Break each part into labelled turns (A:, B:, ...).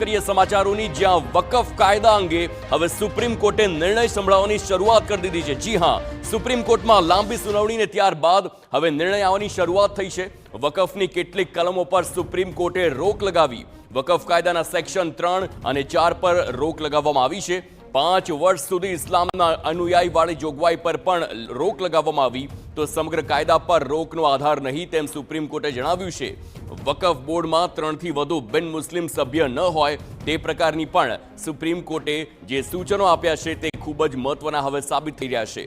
A: કરીએ સમાચારોની, જ્યાં વકફ કાયદા અંગે હવે સુપ્રીમ કોર્ટે નિર્ણય સંભળાવવાની શરૂઆત કરી દીધી છે। જી હા, સુપ્રીમ કોર્ટમાં લાંબી સુનાવણીને ત્યારબાદ હવે નિર્ણય આવવાની શરૂઆત થઈ છે। વકફની કેટલીક કલમો પર સુપ્રીમ કોર્ટે રોક લગાવી। વકફ કાયદાના સેક્શન 3 અને 4 પર રોક લગાવવામાં આવી છે। 5 વર્ષ સુધી ઇસ્લામના અનુયાયીવાળી જોગવાઈ પર પણ રોક લગાવવામાં આવી, તો સમગ્ર કાયદા પર રોકનો આધાર નહીં, તેમ સુપ્રીમ કોર્ટે જણાવ્યું છે। વકફ બોર્ડમાં 3 થી વધુ બિન મુસ્લિમ સભ્ય ન હોય તે પ્રકારની પણ સુપ્રીમ કોર્ટે જે સૂચનો આપ્યા છે તે ખૂબ જ મહત્વના હવે સાબિત થઈ રહ્યા છે।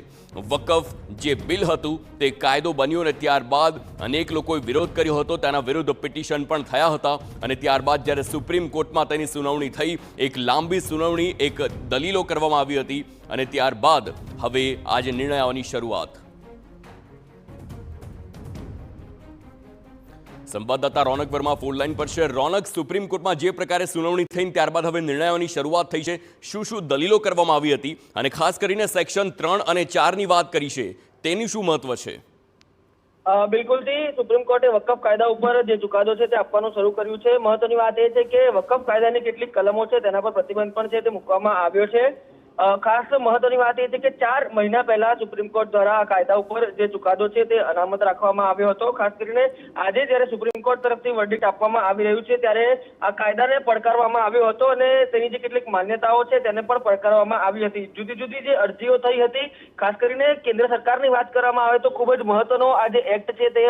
A: વકફ જે બિલ હતું તે કાયદો બન્યો અને ત્યારબાદ અનેક લોકોએ વિરોધ કર્યો હતો, તેના વિરુદ્ધ પિટિશન પણ થયા હતા અને ત્યારબાદ જ્યારે સુપ્રીમ કોર્ટમાં તેની સુનાવણી થઈ, એક લાંબી સુનાવણી, એક દલીલો કરવામાં આવી હતી અને ત્યારબાદ હવે આજે નિર્ણય આવવાની શરૂઆત। સંવાદદાતા રોનક વર્મા ફોન લાઈન પર છે। રોનક, સુપ્રીમ કોર્ટમાં જે પ્રકારે સુનાવણી થઈને ત્યારબાદ હવે નિર્ણયોની શરૂઆત થઈ છે, શું દલીલો કરવામાં આવી હતી અને ખાસ કરીને સેક્શન 3 અને 4 ની વાત કરી છે, તેની શું મહત્વ છે?
B: બિલકુલથી સુપ્રીમ કોર્ટે વકફ કાયદા ઉપર જે ચુકાદો છે તે આપવાનું શરૂ કર્યું છે। મહત્વની વાત એ છે કે વકફ કાયદાની કેટલીક કલમો છે તેના પર પ્રતિબંધ પણ છે તે મૂકવામાં આવ્યો છે। ખાસ મહત્વની વાત એ છે કે 4 મહિના પહેલા સુપ્રીમ કોર્ટ દ્વારા આ કાયદા ઉપર જે ચુકાદો છે તે અનામત રાખવામાં આવ્યો હતો। ખાસ કરીને આજે જ્યારે સુપ્રીમ કોર્ટ તરફથી વર્ડિક્ટ આપવામાં આવી રહ્યું છે ત્યારે આ કાયદાને પડકારવામાં આવ્યો હતો અને તેની જે કેટલીક માન્યતાઓ છે તેને પણ પડકારવામાં આવી હતી। જુદી જુદી જે અરજીઓ થઈ હતી, ખાસ કરીને કેન્દ્ર સરકારની વાત કરવામાં આવે તો ખૂબ જ મહત્વનો આ જે એક્ટ છે તે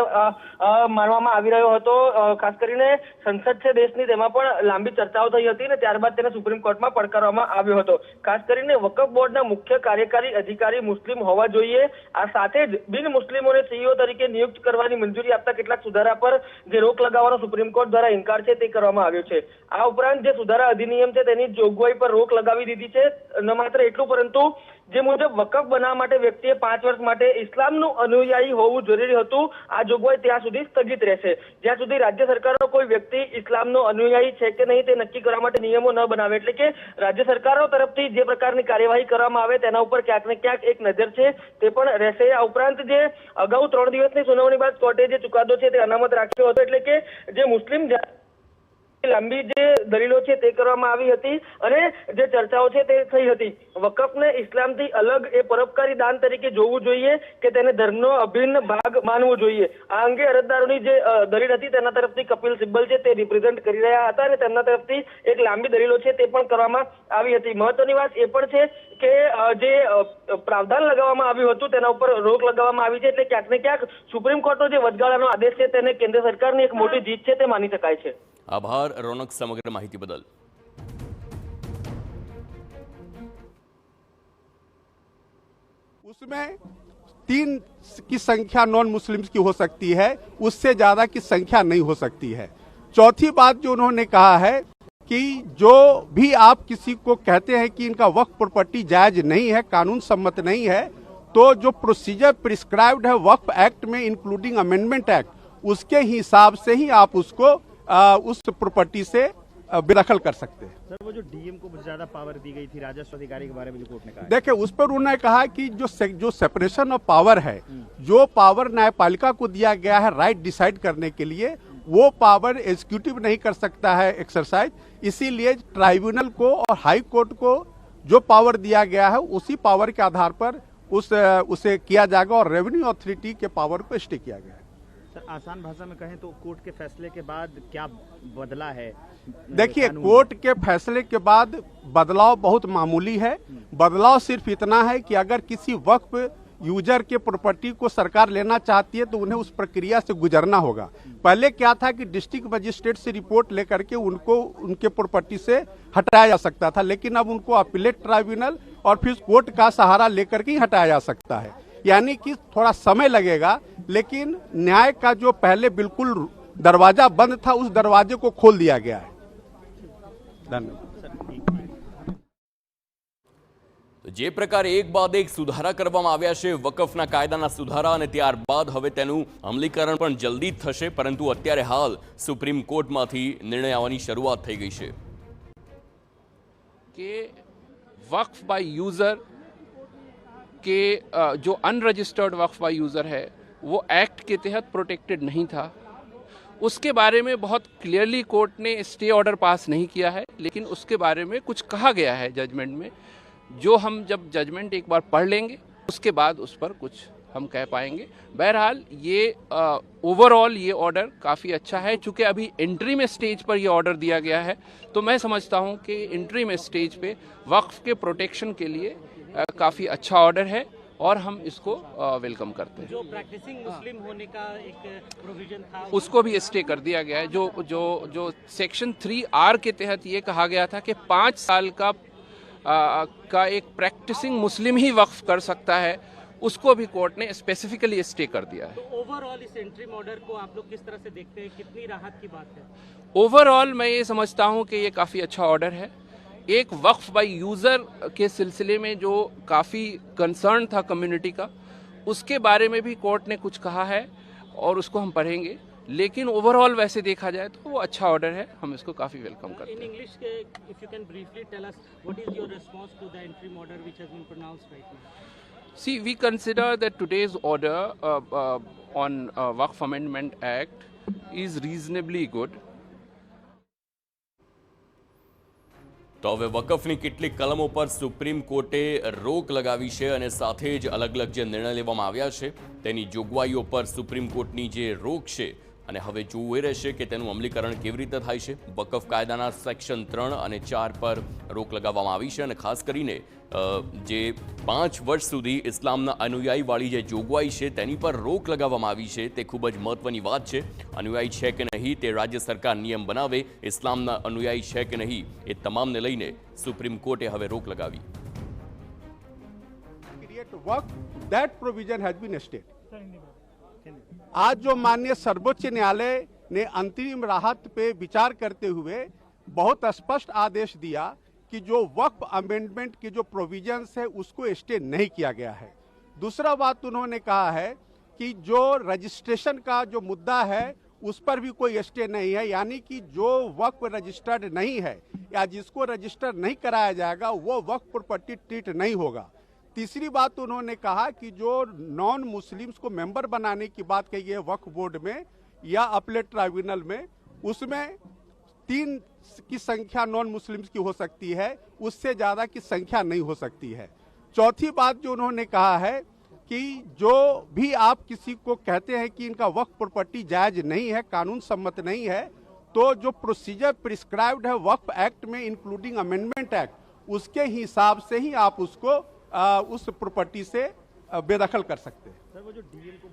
B: માનવામાં આવી રહ્યો હતો। ખાસ કરીને સંસદ છે દેશની, તેમાં પણ લાંબી ચર્ચાઓ થઈ હતી અને ત્યારબાદ તેને સુપ્રીમ કોર્ટમાં પડકારવામાં આવ્યો હતો। ખાસ કરીને વકફ બોર્ડના મુખ્ય કાર્યકારી અધિકારી મુસ્લિમ હોવા જોઈએ, આ સાથે જ બિન મુસ્લિમોને સીઈઓ તરીકે નિયુક્ત કરવાની મંજૂરી આપતા કેટલાક સુધારા પર જે રોક લગાવવાનો સુપ્રીમ કોર્ટ દ્વારા ઇનકાર છે તે કરવામાં આવ્યો છે। આ ઉપરાંત જે સુધારા અધિનિયમ છે તેની જોગવાઈ પર રોક લગાવી દીધી છે। ન માત્ર એટલું, પરંતુ જે મુજબ વકફ બનાવવા માટે વ્યક્તિએ 5 વર્ષ માટે ઇસ્લામનું અનુયાયી હોવું જરૂરી હતું, આ જોગવાઈ ત્યાં સુધી સ્થગિત રહેશે, જ્યાં સુધી રાજ્ય સરકારો કોઈ વ્યક્તિ ઇસ્લામનો અનુયાયી છે કે નહીં તે નક્કી કરવા માટે નિયમો ન બનાવે। એટલે કે રાજ્ય સરકારો તરફથી જે પ્રકારની કાર્યવાહી કરવામાં આવે તેના ઉપર ક્યાંક ને ક્યાંક એક નજર છે તે પણ રહેશે। આ ઉપરાંત જે અગાઉ 3 દિવસની સુનાવણી બાદ કોર્ટે જે ચુકાદો છે તે અનામત રાખ્યો હતો, એટલે કે જે મુસ્લિમ લાંબી જે દલીલો છે તે કરવામાં આવી હતી અને જે ચર્ચાઓ છે તે થઈ હતી। વકફને ઇસ્લામથી અલગ એ પરોપકારી દાન તરીકે જોવું જોઈએ કે તેને ધર્મનો અભિન્ન ભાગ માનવો જોઈએ। આ અંગે અરજદારોની જે દલીલ હતી તેના તરફથી કપિલ સિબ્બલ છે તે રિપ્રેઝન્ટ કરી રહ્યા હતા અને તેમના તરફથી એક લાંબી દલીલો છે તે પણ કરવામાં આવી હતી। મહત્વની વાત એ પણ છે કે જે પ્રાવધાન લગાવવામાં આવ્યું હતું તેના ઉપર રોક લગાવવામાં આવી છે, એટલે ક્યાંક ને ક્યાંક સુપ્રીમ કોર્ટનો જે વચગાળાનો આદેશ છે તેને કેન્દ્ર સરકારની એક મોટી જીત છે તે માની શકાય છે।
A: આભાર રોનક, સમગ્ર માહિતી બદલ।
C: उसमें 3 की संख्या नॉन मुस्लिम्स की हो सकती है, उससे ज्यादा की संख्या नहीं हो सकती है। चौथी बात जो उन्होंने कहा है कि जो भी आप किसी को कहते हैं कि इनका वक्फ प्रॉपर्टी जायज नहीं है, कानून सम्मत नहीं है, तो जो प्रोसीजर प्रिस्क्राइब्ड है वक्फ एक्ट में इंक्लूडिंग अमेंडमेंट एक्ट, उसके हिसाब से ही आप उसको उस प्रॉपर्टी से बेदखल कर सकते हैं।
D: सर, वो जो डीएम को ज्यादा पावर दी गई थी राजस्व अधिकारी के बारे में जो कोर्ट ने कहा,
C: देखिए उस पर उन्होंने कहा कि जो सेपरेशन ऑफ पावर है, जो पावर न्यायपालिका को दिया गया है राइट डिसाइड करने के लिए, वो पावर एग्जीक्यूटिव नहीं कर सकता है एक्सरसाइज। इसीलिए ट्राइब्यूनल को और हाई कोर्ट को जो पावर दिया गया है उसी पावर के आधार पर उसे किया जाएगा और रेवेन्यू अथॉरिटी के पावर को स्टे किया गया है।
D: सर, आसान भाषा में कहें तो कोर्ट के फैसले के बाद क्या बदला है?
C: देखिए, कोर्ट के फैसले के बाद बदलाव बहुत मामूली है। बदलाव सिर्फ इतना है कि अगर किसी वक्फ यूजर के प्रॉपर्टी को सरकार लेना चाहती है तो उन्हें उस प्रक्रिया से गुजरना होगा। पहले क्या था कि डिस्ट्रिक्ट मजिस्ट्रेट से रिपोर्ट लेकर के उनको उनके प्रॉपर्टी से हटाया जा सकता था, लेकिन अब उनको अपीलेट ट्राइब्यूनल और फिर कोर्ट का सहारा लेकर के ही हटाया जा सकता है। यानी कि थोड़ा समय लगेगा, लेकिन न्याय का जो पहले बिल्कुल दरवाजा बंद था उस दरवाजे को खोल दिया गया है। धन्यवाद।
A: જે પ્રકારે એક બાદ એક સુધારા કરવામાં આવ્યા છે વકફના કાયદાના સુધારા, અને ત્યારબાદ હવે તેનું અમલીકરણ પણ જલ્દી થશે, પરંતુ અત્યારે હાલ સુપ્રીમ કોર્ટમાંથી નિર્ણય આવવાની શરૂઆત થઈ ગઈ છે
E: કે वक्फ बाय यूज़र के जो अनरजिस्टर्ड वक्फ बाय यूज़र है वो एक्ट के तहत प्रोटेक्टेड नहीं था, उसके बारे में बहुत क्लियरली कोर्ट ने स्टे ऑर्डर पास नहीं किया है, लेकिन उसके बारे में कुछ कहा गया है जजमेंट में, जो हम जब जजमेंट एक बार पढ़ लेंगे उसके बाद उस पर कुछ हम कह पाएंगे। बहरहाल ये ओवरऑल ये ऑर्डर काफ़ी अच्छा है। चूँकि अभी एंट्री में स्टेज पर ये ऑर्डर दिया गया है, तो मैं समझता हूँ कि एंट्री में स्टेज पे वक्फ के प्रोटेक्शन के लिए काफ़ी अच्छा ऑर्डर है और हम इसको वेलकम करते हैं।
F: जो प्रैक्टिसिंग मुस्लिम होने का एक प्रोविजन था
E: उसको भी स्टे कर दिया गया है। जो सेक्शन 3R के तहत ये कहा गया था कि 5 साल का एक प्रैक्टिसिंग मुस्लिम ही वक्फ कर सकता है, उसको भी कोर्ट ने स्पेसिफिकली स्टे कर दिया है।
F: तो ओवरऑल इस एंट्री ऑर्डर को आप लोग किस तरह से देखते हैं, कितनी राहत की बात है?
E: ओवरऑल मैं ये समझता हूँ कि ये काफ़ी अच्छा ऑर्डर है। एक वक्फ बाय यूज़र के सिलसिले में जो काफ़ी कंसर्न था कम्युनिटी का, उसके बारे में भी कोर्ट ने कुछ कहा है और उसको हम पढ़ेंगे, लेकिन ओवरऑल वैसे देखा जाए तो वो अच्छा ऑर्डर है, हम इसको काफ़ी वेलकम करते
F: In
E: हैं।
F: English, if you can briefly tell us what is your response to the interim order which has been pronounced right now?
E: See, we consider that today's order on Waqf Amendment Act is reasonably good.
A: તો હવે વકફની કેટલીક કલમો પર supreme કોર્ટે રોક લગાવી છે અને સાથે જ અલગ અલગ જે નિર્ણય લેવામાં આવ્યા છે તેની જોગવાઈઓ પર સુપ્રીમ કોર્ટની જે રોક છે અને હવે જોવું એ રહેશે કે તેનું અમલીકરણ કેવી રીતે થાય છે। વકફ કાયદાના સેક્શન 3 અને 4 પર રોક લગાવવામાં આવી છે અને ખાસ કરીને જે 5 વર્ષ સુધી ઇસ્લામના અનુયાયીવાળી જે જોગવાઈ છે તેની પર રોક લગાવવામાં આવી છે તે ખૂબ જ મહત્વની વાત છે। અનુયાયી છે કે નહીં તે રાજ્ય સરકાર નિયમ બનાવે, ઇસ્લામના અનુયાયી છે કે નહીં એ તમામને લઈને સુપ્રીમ કોર્ટે હવે રોક લગાવી।
C: create work, that provision has been stayed. आज जो माननीय सर्वोच्च न्यायालय ने अंतरिम राहत पे विचार करते हुए बहुत स्पष्ट आदेश दिया कि जो वक्फ अमेंडमेंट की जो प्रोविजंस है उसको स्टे नहीं किया गया है। दूसरा बात उन्होंने कहा है कि जो रजिस्ट्रेशन का जो मुद्दा है उस पर भी कोई स्टे नहीं है, यानी कि जो वक्फ रजिस्टर्ड नहीं है या जिसको रजिस्टर नहीं कराया जाएगा वो वक्फ प्रॉपर्टी ट्रीट नहीं होगा। तीसरी बात उन्होंने कहा कि जो नॉन मुस्लिम्स को मेंबर बनाने की बात कही है वक्फ बोर्ड में या अपीलेट ट्राइब्यूनल में, उसमें 3 की संख्या नॉन मुस्लिम्स की हो सकती है, उससे ज़्यादा की संख्या नहीं हो सकती है। चौथी बात जो उन्होंने कहा है कि जो भी आप किसी को कहते हैं कि इनका वक्फ प्रॉपर्टी जायज नहीं है, कानून सम्मत नहीं है, तो जो प्रोसीजर प्रिस्क्राइब्ड है वक्फ एक्ट में इंक्लूडिंग अमेंडमेंट एक्ट, उसके हिसाब से ही आप उसको उस प्रॉपर्टी से बेदखल कर सकते हैं।
D: सर वो जो डीएम को